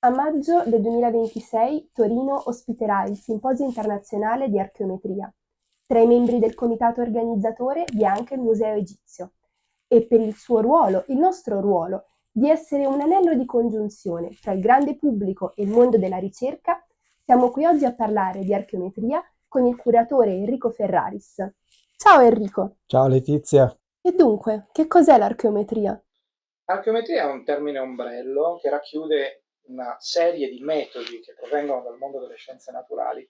A maggio del 2026 Torino ospiterà il Simposio internazionale di archeometria. Tra i membri del comitato organizzatore vi è anche il Museo Egizio e per il suo ruolo, il nostro ruolo, di essere un anello di congiunzione tra il grande pubblico e il mondo della ricerca, siamo qui oggi a parlare di archeometria con il curatore Enrico Ferraris. Ciao Enrico! Ciao Letizia. E dunque, che cos'è l'archeometria? Archeometria è un termine ombrello che racchiude una serie di metodi che provengono dal mondo delle scienze naturali.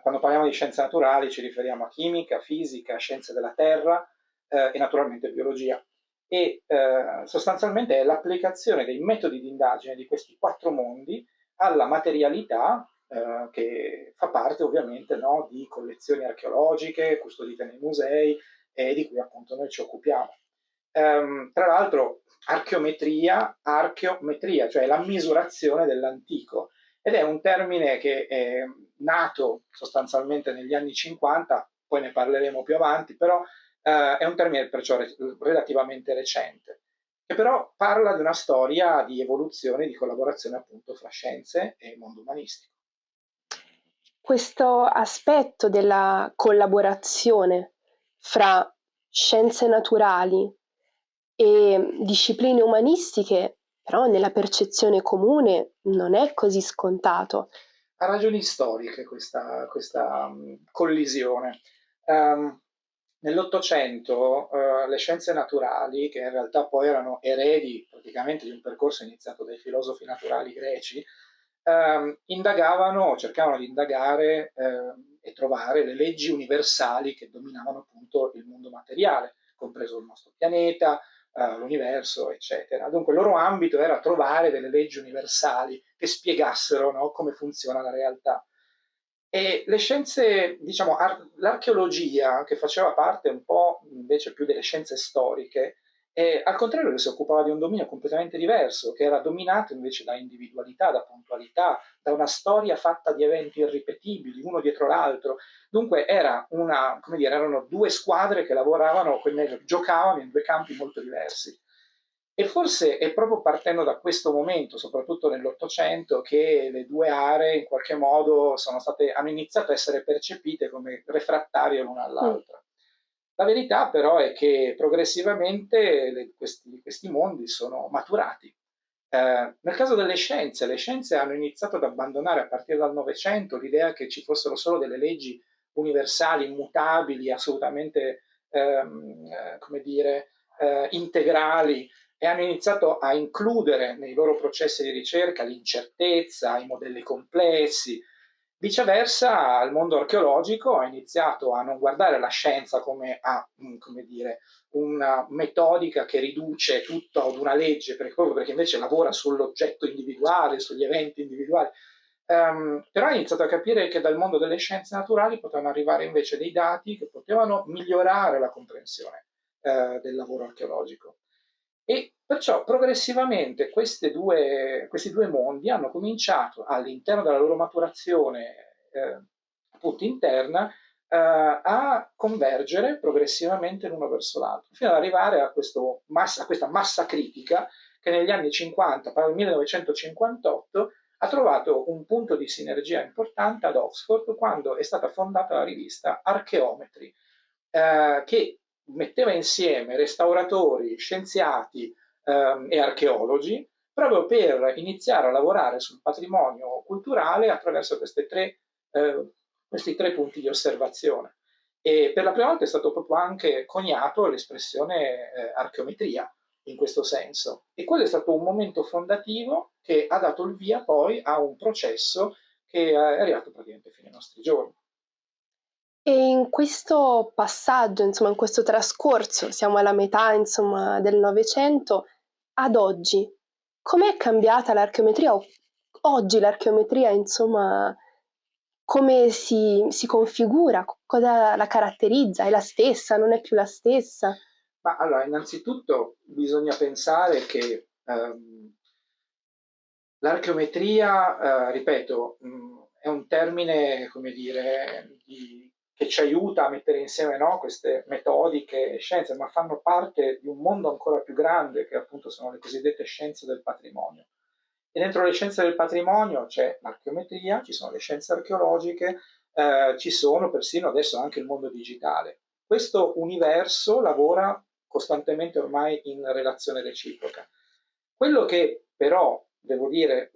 Quando parliamo di scienze naturali ci riferiamo a chimica, fisica, scienze della terra e naturalmente biologia. Sostanzialmente è l'applicazione dei metodi di indagine di questi quattro mondi alla materialità che fa parte ovviamente, no, di collezioni archeologiche custodite nei musei e di cui appunto noi ci occupiamo. Tra l'altro archeometria, cioè la misurazione dell'antico, ed è un termine che è nato sostanzialmente negli anni 50, poi ne parleremo più avanti, però è un termine perciò relativamente recente, che però parla di una storia di evoluzione, di collaborazione appunto fra scienze e mondo umanistico. Questo aspetto della collaborazione fra scienze naturali e discipline umanistiche, però nella percezione comune non è così scontato. Ha ragioni storiche questa collisione. Um, Nell'Ottocento le scienze naturali, che in realtà poi erano eredi praticamente di un percorso iniziato dai filosofi naturali greci, indagavano, cercavano di indagare e trovare le leggi universali che dominavano appunto il mondo materiale, compreso il nostro pianeta, l'universo, eccetera. Dunque il loro ambito era trovare delle leggi universali che spiegassero, no, come funziona la realtà. E le scienze, diciamo, l'archeologia, che faceva parte un po' invece più delle scienze storiche, al contrario si occupava di un dominio completamente diverso, che era dominato invece da individualità, da puntualità, da una storia fatta di eventi irripetibili, uno dietro l'altro. Dunque era una, come dire, erano due squadre che lavoravano, giocavano in due campi molto diversi. E forse è proprio partendo da questo momento, soprattutto nell'Ottocento, che le due aree in qualche modo hanno iniziato a essere percepite come refrattarie l'una Mm. all'altra. La verità però è che progressivamente questi mondi sono maturati. Nel caso delle scienze, le scienze hanno iniziato ad abbandonare a partire dal Novecento l'idea che ci fossero solo delle leggi universali, immutabili, assolutamente, come dire, integrali, e hanno iniziato a includere nei loro processi di ricerca l'incertezza, i modelli complessi. Viceversa, il mondo archeologico ha iniziato a non guardare la scienza come dire, una metodica che riduce tutto ad una legge, proprio perché invece lavora sull'oggetto individuale, sugli eventi individuali. Però ha iniziato a capire che dal mondo delle scienze naturali potevano arrivare invece dei dati che potevano migliorare la comprensione del lavoro archeologico. E perciò progressivamente questi due mondi hanno cominciato all'interno della loro maturazione appunto interna a convergere progressivamente l'uno verso l'altro, fino ad arrivare a questa massa critica che negli anni 50, per il 1958, ha trovato un punto di sinergia importante ad Oxford quando è stata fondata la rivista Archaeometry, che metteva insieme restauratori, scienziati e archeologi proprio per iniziare a lavorare sul patrimonio culturale attraverso questi tre punti di osservazione. E per la prima volta è stato proprio anche coniato l'espressione archeometria in questo senso. E quello è stato un momento fondativo che ha dato il via poi a un processo che è arrivato praticamente fino ai nostri giorni. E in questo passaggio, insomma, in questo trascorso, siamo alla metà, insomma, del Novecento, ad oggi, com'è cambiata l'archeometria? Oggi l'archeometria, insomma, come si configura? Cosa la caratterizza? È la stessa? Non è più la stessa? Ma allora, innanzitutto bisogna pensare che l'archeometria, ripeto, è un termine, come dire, che ci aiuta a mettere insieme, no, queste metodiche e scienze, ma fanno parte di un mondo ancora più grande, che appunto sono le cosiddette scienze del patrimonio. E dentro le scienze del patrimonio c'è l'archeometria, ci sono le scienze archeologiche, ci sono persino adesso anche il mondo digitale. Questo universo lavora costantemente ormai in relazione reciproca. Quello che però, devo dire,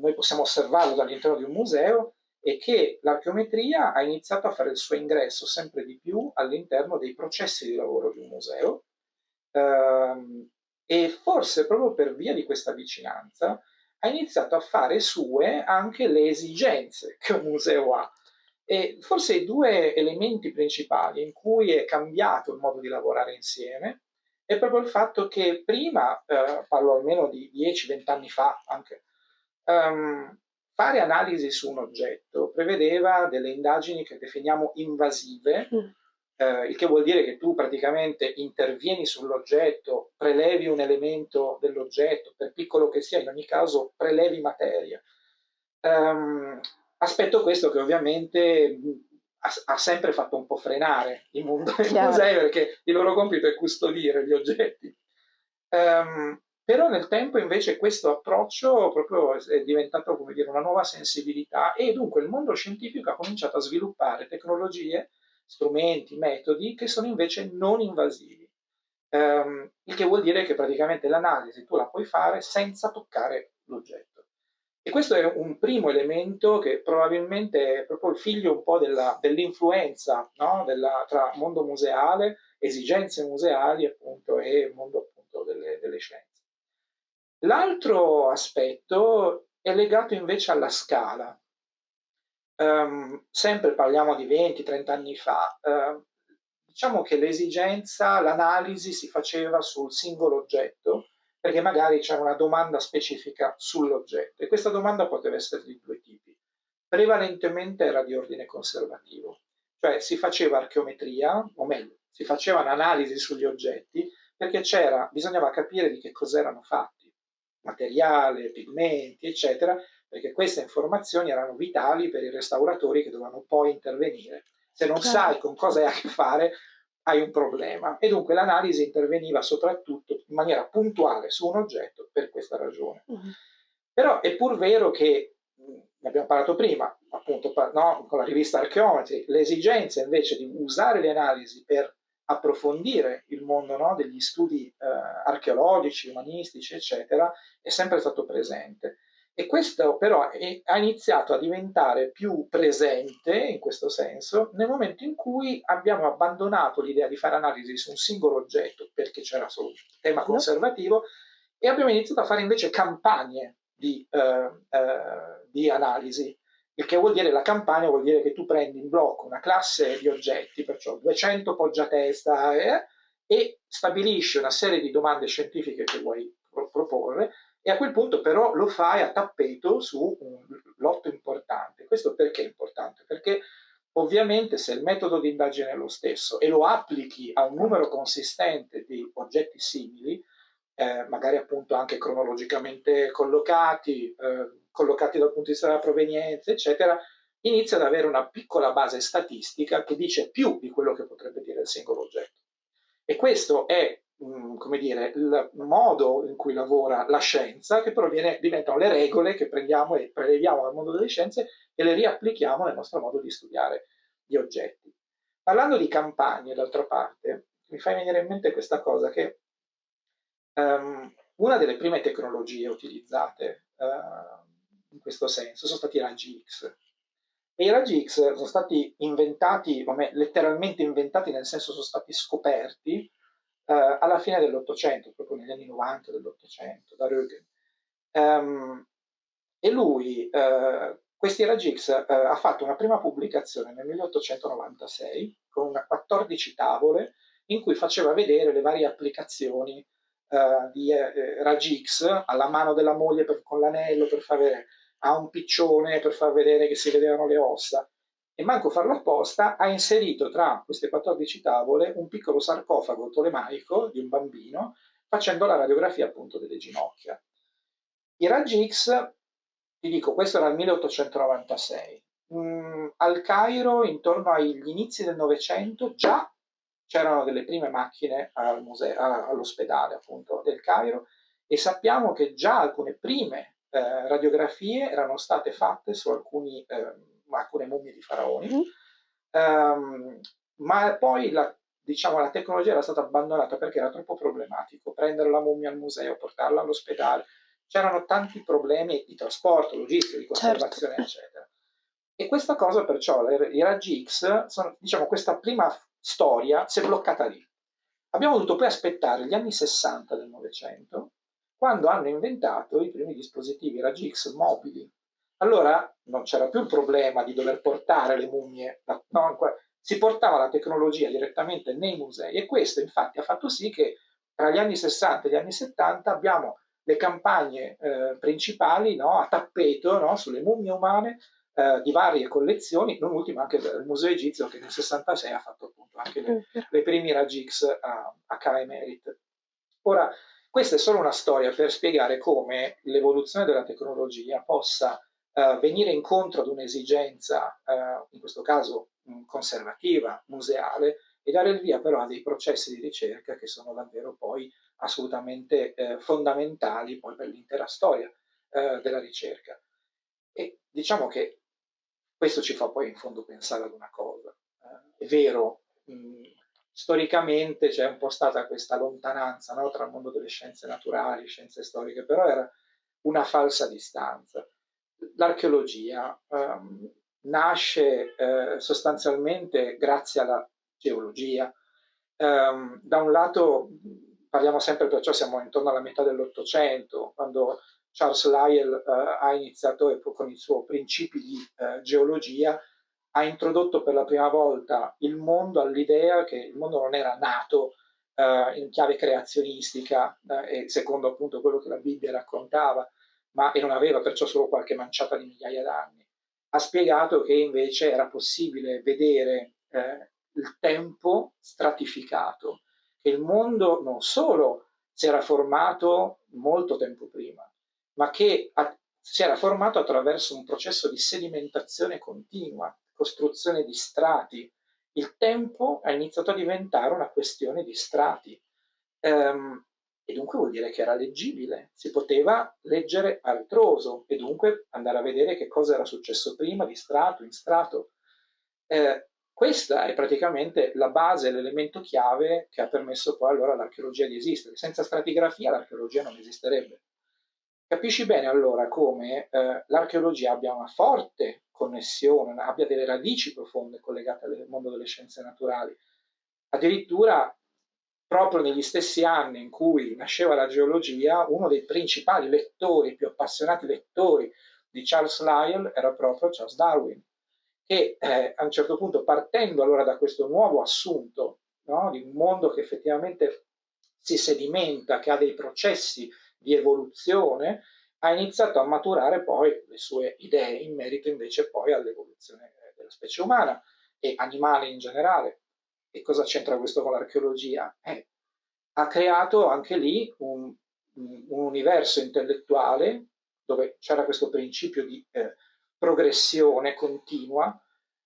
noi possiamo osservarlo dall'interno di un museo, è che l'archeometria ha iniziato a fare il suo ingresso sempre di più all'interno dei processi di lavoro di un museo, e forse proprio per via di questa vicinanza ha iniziato a fare sue anche le esigenze che un museo ha. E forse i due elementi principali in cui è cambiato il modo di lavorare insieme è proprio il fatto che prima, parlo almeno di 10-20 anni fa anche, fare analisi su un oggetto prevedeva delle indagini che definiamo invasive, Mm. il che vuol dire che tu praticamente intervieni sull'oggetto, prelevi un elemento dell'oggetto, per piccolo che sia, in ogni caso prelevi materia. Ehm, Aspetto questo che ovviamente ha sempre fatto un po' frenare il mondo dei Chiaro. musei, perché il loro compito è custodire gli oggetti. Però nel tempo invece questo approccio proprio è diventato, come dire, una nuova sensibilità, e dunque il mondo scientifico ha cominciato a sviluppare tecnologie, strumenti, metodi che sono invece non invasivi. Il che vuol dire che praticamente l'analisi tu la puoi fare senza toccare l'oggetto. E questo è un primo elemento che probabilmente è proprio il figlio un po' dell'influenza, no? Tra mondo museale, esigenze museali appunto, e mondo appunto delle scienze. L'altro aspetto è legato invece alla scala. Sempre parliamo di 20-30 anni fa, diciamo che l'esigenza, l'analisi si faceva sul singolo oggetto, perché magari c'era una domanda specifica sull'oggetto, e questa domanda poteva essere di due tipi. Prevalentemente era di ordine conservativo, cioè si faceva archeometria, o meglio, si faceva un'analisi sugli oggetti perché bisognava capire di che cosa erano fatti, materiale, pigmenti, eccetera, perché queste informazioni erano vitali per i restauratori che dovevano poi intervenire. Se non Chiaro. sai con cosa hai a che fare, hai un problema. E dunque l'analisi interveniva soprattutto in maniera puntuale su un oggetto per questa ragione. Mhm. Però è pur vero che, ne abbiamo parlato prima, appunto, no, con la rivista Archaeometry, l'esigenza invece di usare le analisi per approfondire il mondo, no, degli studi archeologici, umanistici, eccetera, è sempre stato presente. E questo però ha iniziato a diventare più presente, in questo senso, nel momento in cui abbiamo abbandonato l'idea di fare analisi su un singolo oggetto, perché c'era solo un tema Bello. conservativo, e abbiamo iniziato a fare invece campagne di analisi. Il che vuol dire, la campagna vuol dire che tu prendi in blocco una classe di oggetti, perciò 200 poggiatesta, e stabilisci una serie di domande scientifiche che vuoi proporre, e a quel punto però lo fai a tappeto su un lotto importante. Questo perché è importante? Perché ovviamente se il metodo di indagine è lo stesso e lo applichi a un numero consistente di oggetti simili, magari appunto anche cronologicamente collocati dal punto di vista della provenienza, eccetera, inizia ad avere una piccola base statistica che dice più di quello che potrebbe dire il singolo oggetto. E questo è, come dire, il modo in cui lavora la scienza, che però diventano le regole che prendiamo e preleviamo dal mondo delle scienze e le riapplichiamo nel nostro modo di studiare gli oggetti. Parlando di campagne, d'altra parte, mi fa venire in mente questa cosa che una delle prime tecnologie utilizzate in questo senso sono stati i raggi X. E i raggi X sono stati inventati, letteralmente inventati, nel senso sono stati scoperti alla fine dell'Ottocento, proprio negli anni 90 dell'Ottocento, da Röntgen. E lui, questi raggi X, ha fatto una prima pubblicazione nel 1896 con una 14 tavole in cui faceva vedere le varie applicazioni di raggi X alla mano della moglie con l'anello per far vedere, a un piccione per far vedere che si vedevano le ossa. E manco farlo apposta, ha inserito tra queste 14 tavole un piccolo sarcofago tolemaico di un bambino, facendo la radiografia appunto delle ginocchia. I raggi X, ti dico, questo era il 1896. Al Cairo, intorno agli inizi del Novecento, già c'erano delle prime macchine all'ospedale appunto del Cairo, e sappiamo che già alcune prime radiografie erano state fatte su alcune mummie di faraoni, Mhm. ma poi diciamo, la tecnologia era stata abbandonata perché era troppo problematico prendere la mummia al museo, portarla all'ospedale. C'erano tanti problemi di trasporto, logistico, di Certo. conservazione, eccetera. E questa cosa perciò, i raggi X, diciamo, questa prima storia si è bloccata lì. Abbiamo dovuto poi aspettare gli anni 60 del Novecento, quando hanno inventato i primi dispositivi raggi X mobili. Allora non c'era più il problema di dover portare le mummie, no, si portava la tecnologia direttamente nei musei, e questo infatti ha fatto sì che tra gli anni 60 e gli anni 70 abbiamo le campagne principali, no, a tappeto, no, sulle mummie umane di varie collezioni, non ultimo anche il Museo Egizio che nel 66 ha fatto appunto anche le primi raggi X a Cara Merit. Ora, questa è solo una storia per spiegare come l'evoluzione della tecnologia possa venire incontro ad un'esigenza, in questo caso conservativa, museale, e dare il via però a dei processi di ricerca che sono davvero poi assolutamente fondamentali poi per l'intera storia della ricerca. E diciamo che questo ci fa poi in fondo pensare ad una cosa. È vero, storicamente c'è un po' stata questa lontananza, no, tra il mondo delle scienze naturali, scienze storiche, però era una falsa distanza. L'archeologia nasce sostanzialmente grazie alla geologia. Da un lato parliamo sempre, perciò siamo intorno alla metà dell'Ottocento, quando Charles Lyell ha iniziato con i suoi principi di geologia, ha introdotto per la prima volta il mondo all'idea che il mondo non era nato in chiave creazionistica e secondo appunto quello che la Bibbia raccontava, e non aveva perciò solo qualche manciata di migliaia d'anni. Ha spiegato che invece era possibile vedere il tempo stratificato, che il mondo non solo si era formato molto tempo prima, ma che si era formato attraverso un processo di sedimentazione continua, costruzione di strati. Il tempo ha iniziato a diventare una questione di strati. E dunque vuol dire che era leggibile, si poteva leggere a ritroso e dunque andare a vedere che cosa era successo prima di strato in strato. Questa è praticamente la base, l'elemento chiave che ha permesso poi allora all'archeologia di esistere. Senza stratigrafia l'archeologia non esisterebbe. Capisci bene allora come l'archeologia abbia una forte connessione, abbia delle radici profonde collegate al mondo delle scienze naturali. Addirittura proprio negli stessi anni in cui nasceva la geologia, uno dei principali lettori, più appassionati lettori di Charles Lyell era proprio Charles Darwin, che a un certo punto, partendo allora da questo nuovo assunto, no, di un mondo che effettivamente si sedimenta, che ha dei processi di evoluzione, ha iniziato a maturare poi le sue idee in merito invece poi all'evoluzione della specie umana e animale in generale. E cosa c'entra questo con l'archeologia? Ha creato anche lì un universo intellettuale dove c'era questo principio di progressione continua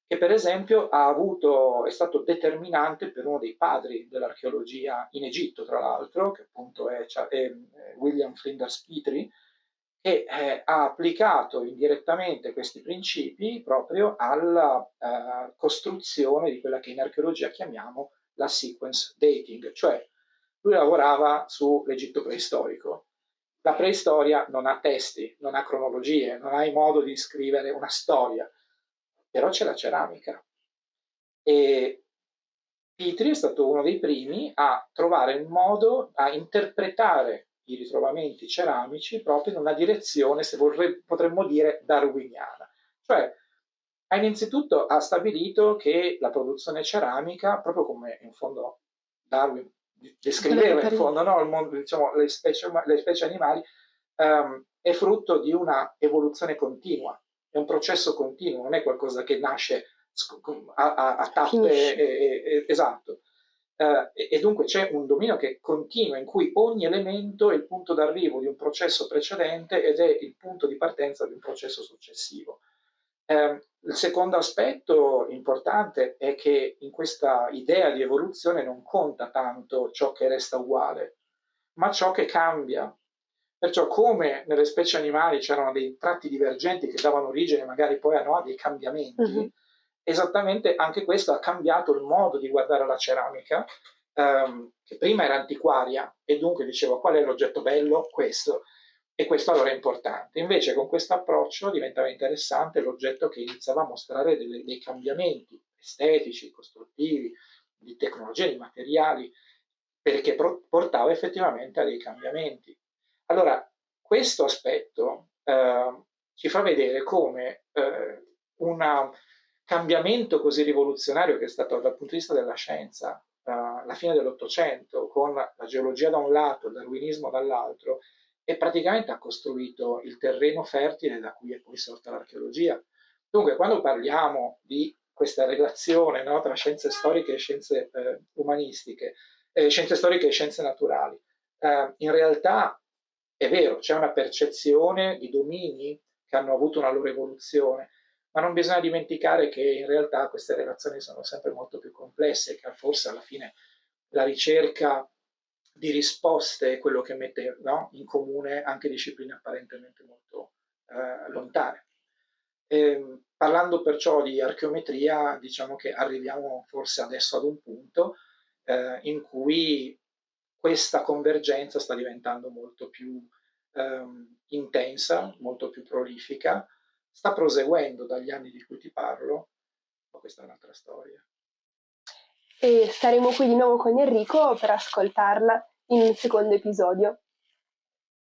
che per esempio è stato determinante per uno dei padri dell'archeologia in Egitto, tra l'altro, che appunto è William Flinders Petrie, che ha applicato indirettamente questi principi proprio alla costruzione di quella che in archeologia chiamiamo la sequence dating, cioè lui lavorava sull'Egitto preistorico. La preistoria non ha testi, non ha cronologie, non hai modo di scrivere una storia, però c'è la ceramica. E Petrie è stato uno dei primi a trovare il modo a interpretare i ritrovamenti ceramici proprio in una direzione, se potremmo dire, darwiniana. Cioè, innanzitutto ha stabilito che la produzione ceramica, proprio come in fondo Darwin descriveva in fondo, no, il mondo, diciamo, le specie animali, è frutto di una evoluzione continua, è un processo continuo, non è qualcosa che nasce a tappe, esatto. E dunque c'è un dominio che continua, in cui ogni elemento è il punto d'arrivo di un processo precedente ed è il punto di partenza di un processo successivo. Il secondo aspetto importante è che in questa idea di evoluzione non conta tanto ciò che resta uguale, ma ciò che cambia. Perciò come nelle specie animali c'erano dei tratti divergenti che davano origine magari poi a dei cambiamenti, esattamente anche questo ha cambiato il modo di guardare la ceramica, che prima era antiquaria e dunque diceva qual è l'oggetto bello? Questo. E questo allora è importante. Invece con questo approccio diventava interessante l'oggetto che iniziava a mostrare dei cambiamenti estetici, costruttivi, di tecnologie, di materiali, perché portava effettivamente a dei cambiamenti. Allora, questo aspetto ci fa vedere come un cambiamento così rivoluzionario che è stato dal punto di vista della scienza, la fine dell'Ottocento, con la geologia da un lato, il darwinismo dall'altro, e praticamente ha costruito il terreno fertile da cui è poi sorta l'archeologia. Dunque, quando parliamo di questa relazione, no, tra scienze storiche e scienze umanistiche, scienze storiche e scienze naturali, in realtà è vero, c'è una percezione di domini che hanno avuto una loro evoluzione, ma non bisogna dimenticare che in realtà queste relazioni sono sempre molto più complesse e che forse alla fine la ricerca di risposte è quello che mette, no, in comune anche discipline apparentemente molto lontane. Parlando perciò di archeometria, diciamo che arriviamo forse adesso ad un punto in cui questa convergenza sta diventando molto più intensa, molto più prolifica, sta proseguendo dagli anni di cui ti parlo, ma questa è un'altra storia. E saremo qui di nuovo con Enrico per ascoltarla in un secondo episodio.